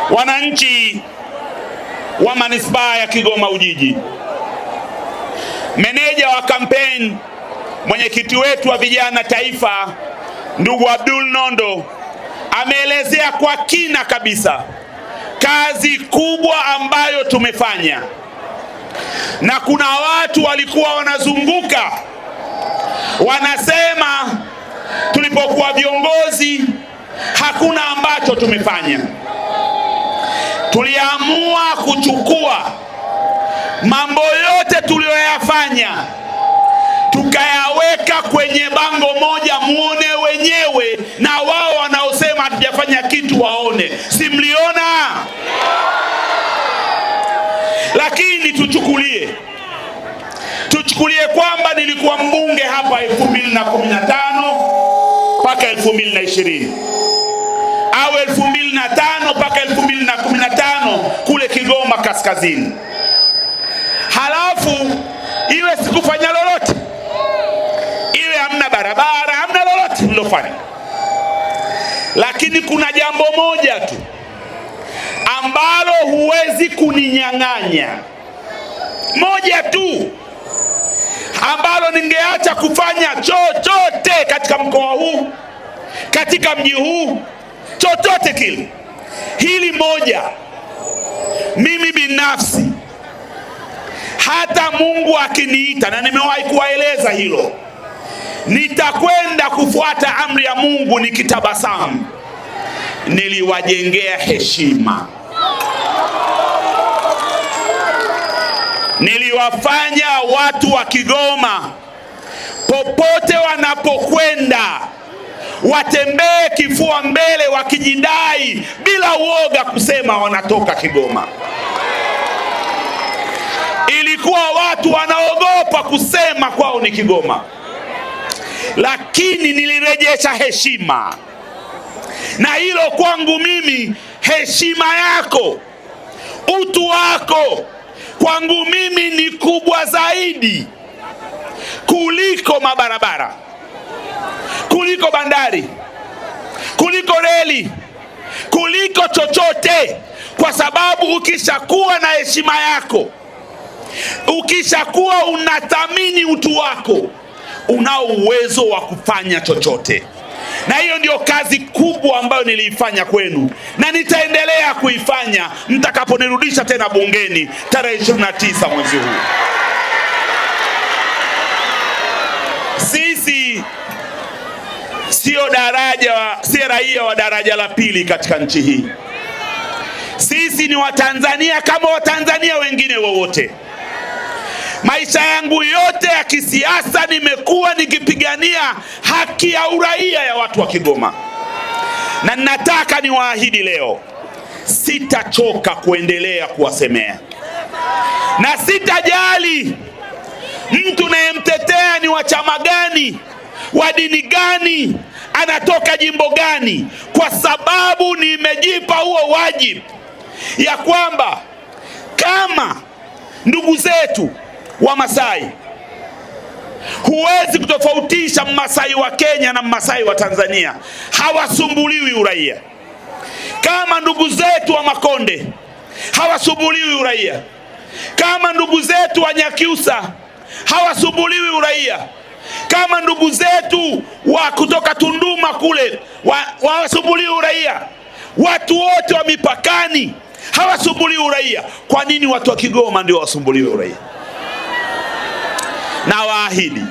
Wananchi wa manispaa ya Kigoma Ujiji, meneja wa kampeni, mwenyekiti wetu wa vijana taifa, ndugu Abdul Nondo, ameelezea kwa kina kabisa kazi kubwa ambayo tumefanya, na kuna watu walikuwa wanazunguka wanasema tulipokuwa viongozi hakuna ambacho tumefanya. Tuliamua kuchukua mambo yote tuliyoyafanya tukayaweka kwenye bango moja, muone wenyewe, na wao wanaosema hatujafanya kitu waone. Si mliona? Lakini tuchukulie kwamba nilikuwa mbunge hapa 2015 mpaka 2020 au 2005 mpaka 2015 kule Kigoma Kaskazini, halafu iwe sikufanya lolote, iwe hamna barabara, hamna lolote nilofanya. Lakini kuna jambo moja tu ambalo huwezi kuninyang'anya, moja tu ambalo ningeacha kufanya chochote katika mkoa huu, katika mji huu, chochote kile. Hili moja, mimi binafsi, hata Mungu akiniita, na nimewahi kuwaeleza hilo, nitakwenda kufuata amri ya Mungu nikitabasamu. Niliwajengea heshima, niliwafanya watu wa Kigoma popote wanapokwenda watembee kifua mbele wakijidai bila uoga kusema wanatoka Kigoma. Ilikuwa watu wanaogopa kusema kwao ni Kigoma, lakini nilirejesha heshima. Na hilo kwangu mimi, heshima yako, utu wako kwangu mimi ni kubwa zaidi kuliko mabarabara, kuliko bandari, kuliko reli, kuliko chochote. Kwa sababu ukishakuwa na heshima yako, ukishakuwa unathamini utu wako, unao uwezo wa kufanya chochote. Na hiyo ndio kazi kubwa ambayo niliifanya kwenu, na nitaendelea kuifanya mtakaponirudisha tena bungeni tarehe 29 mwezi huu. Sisi sio raia wa daraja la pili katika nchi hii. Sisi ni Watanzania kama Watanzania wengine wowote. Maisha yangu yote ya kisiasa nimekuwa nikipigania haki ya uraia ya watu wa Kigoma, na nataka niwaahidi leo, sitachoka kuendelea kuwasemea, na sitajali mtu nayemtetea ni wa chama gani, wa dini gani, anatoka jimbo gani, kwa sababu nimejipa huo wajibu ya kwamba kama ndugu zetu wa Masai, huwezi kutofautisha Masai wa Kenya na Masai wa Tanzania, hawasumbuliwi uraia. Kama ndugu zetu wa Makonde hawasumbuliwi uraia, kama ndugu zetu wa Nyakyusa hawasumbuliwi uraia, kama ndugu zetu wa kutoka Tunduma kule hawasumbuliwi uraia, watu wote wa mipakani hawasumbuliwi uraia. Kwa nini watu wa Kigoma ndio wasumbuliwi uraia? Na waahidi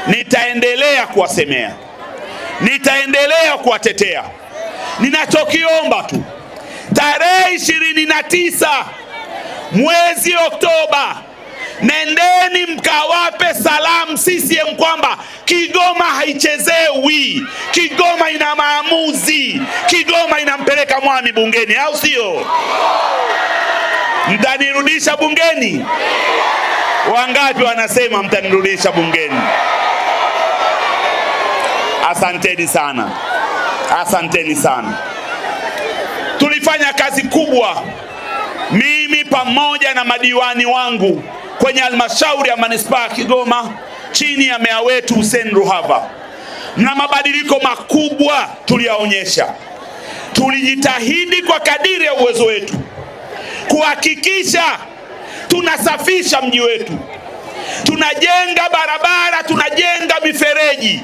nitaendelea kuwasemea, nitaendelea kuwatetea. Ninachokiomba tu, tarehe 29 mwezi Oktoba, nendeni mkawape salamu CCM kwamba Kigoma haichezewi, Kigoma ina maamuzi, Kigoma inampeleka Mwami bungeni, au sio? Mtanirudisha bungeni? Wangapi wanasema mtanirudisha bungeni? Asanteni sana, asanteni sana. Tulifanya kazi kubwa, mimi pamoja na madiwani wangu kwenye halmashauri ya manispaa ya Kigoma chini ya meya wetu Hussein Ruhava, na mabadiliko makubwa tuliyaonyesha. tulijitahidi kwa kadiri ya uwezo wetu kuhakikisha tunasafisha mji wetu, tunajenga barabara, tunajenga mifereji,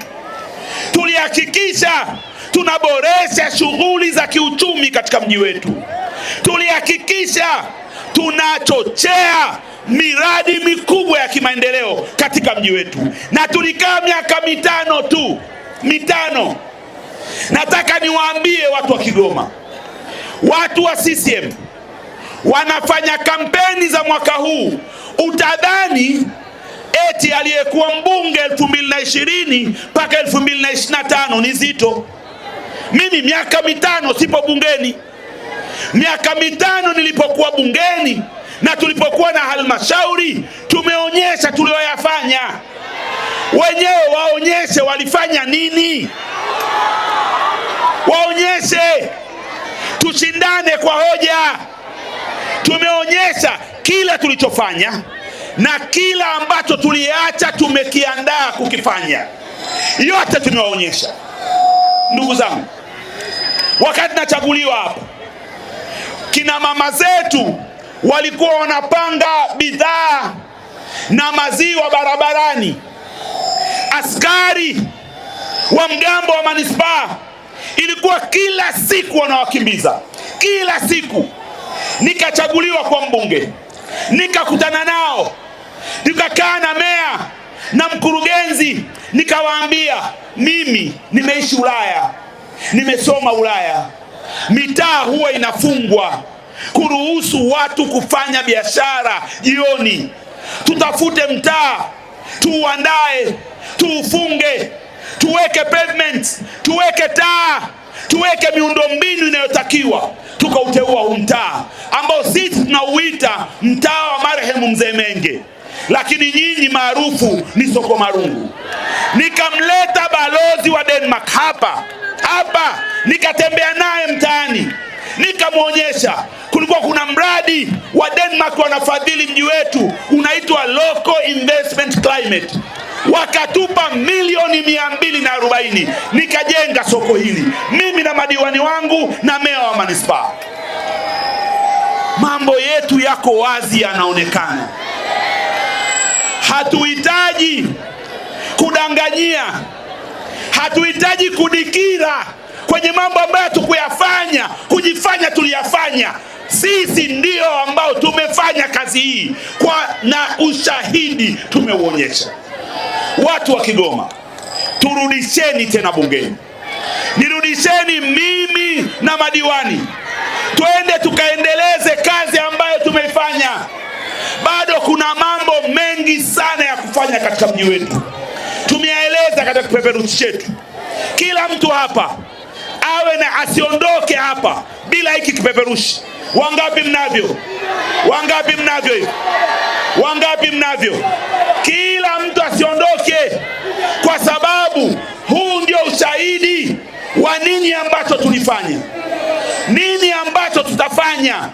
tulihakikisha tunaboresha shughuli za kiuchumi katika mji wetu, tulihakikisha tunachochea miradi mikubwa ya kimaendeleo katika mji wetu, na tulikaa miaka mitano. Nataka niwaambie watu wa Kigoma, watu wa CCM wanafanya kampeni za mwaka huu, utadhani eti aliyekuwa mbunge 2020 mpaka 2025 ni Zito. Mimi miaka 5 sipo bungeni. Miaka 5 nilipokuwa bungeni na tulipokuwa na halmashauri, tumeonyesha tulioyafanya. Wenyewe waonyeshe walifanya nini, waonyeshe, tushindane kwa hoja. Tumeonyesha kila tulichofanya na kila ambacho tuliacha tumekiandaa kukifanya, yote tumewaonyesha. Ndugu zangu, wakati nachaguliwa hapa, kina mama zetu walikuwa wanapanga bidhaa na maziwa barabarani. Askari wa mgambo wa manispaa ilikuwa kila siku wanawakimbiza, kila siku. Nikachaguliwa kwa mbunge, nikakutana nao, nikakaa na meya na mkurugenzi, nikawaambia mimi nimeishi Ulaya, nimesoma Ulaya, mitaa huwa inafungwa kuruhusu watu kufanya biashara jioni. Tutafute mtaa, tuuandae, tuufunge, tuweke pavement, tuweke taa, tuweke miundombinu inayotakiwa, tukauteua huu mtaa ambao sisi tunauita mtaa wa marehemu Mzee Menge, lakini nyinyi maarufu ni Soko Marungu. Nikamleta balozi wa Denmark hapa, nikatembea naye mtaani, nikamwonyesha kulikuwa kuna mradi wa Denmark wanafadhili mji wetu unaitwa Local Investment Climate. Wakatupa milioni 240, nikajenga soko hili mimi na madiwani wangu na meya wa manispaa. Mambo yetu yako wazi, yanaonekana. Hatuhitaji kudanganyia, hatuhitaji kudikira kwenye mambo ambayo tukuyafanya, kujifanya tuliyafanya. Sisi ndio ambao tumefanya kazi hii na ushahidi tumeuonyesha. Watu wa Kigoma, turudisheni tena bungeni, nirudisheni mimi na madiwani, twende tukaendeleze kazi ambayo tumeifanya. Bado kuna mambo mengi sana ya kufanya katika mji wetu, tumeyaeleza katika kipeperushi chetu. Kila mtu hapa awe na asiondoke hapa bila hiki kipeperushi. Wangapi mnavyo? Wangapi mnavyo hivi? Wangapi mnavyo? Kila mtu asiondoke, kwa sababu huu ndio ushahidi wa nini ambacho tulifanya, nini ambacho tutafanya,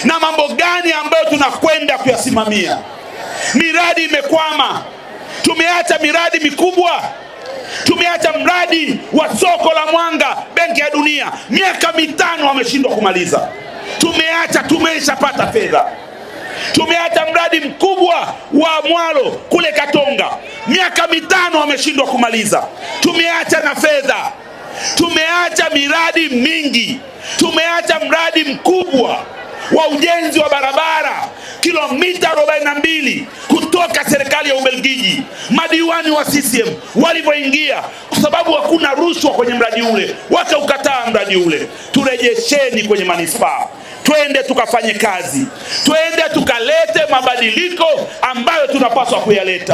na mambo gani ambayo tunakwenda kuyasimamia. Miradi imekwama, tumeacha miradi mikubwa. Tumeacha mradi wa soko la Mwanga, Benki ya Dunia, miaka 5 wameshindwa kumaliza. Tumeshapata fedha. Tumeacha mradi mkubwa wa Mwalo kule Katonga, miaka 5 wameshindwa kumaliza. Tumeacha na fedha. Tumeacha miradi mingi. Tumeacha mradi mkubwa wa ujenzi wa barabara kilomita 42 kutoka serikali ya Ubelgiji. Madiwani wa CCM walivyoingia, kwa sababu hakuna rushwa kwenye mradi ule, wakaukataa mradi ule. Turejesheni kwenye manispaa, twende tukafanye kazi, twende tukalete mabadiliko ambayo tunapaswa kuyaleta.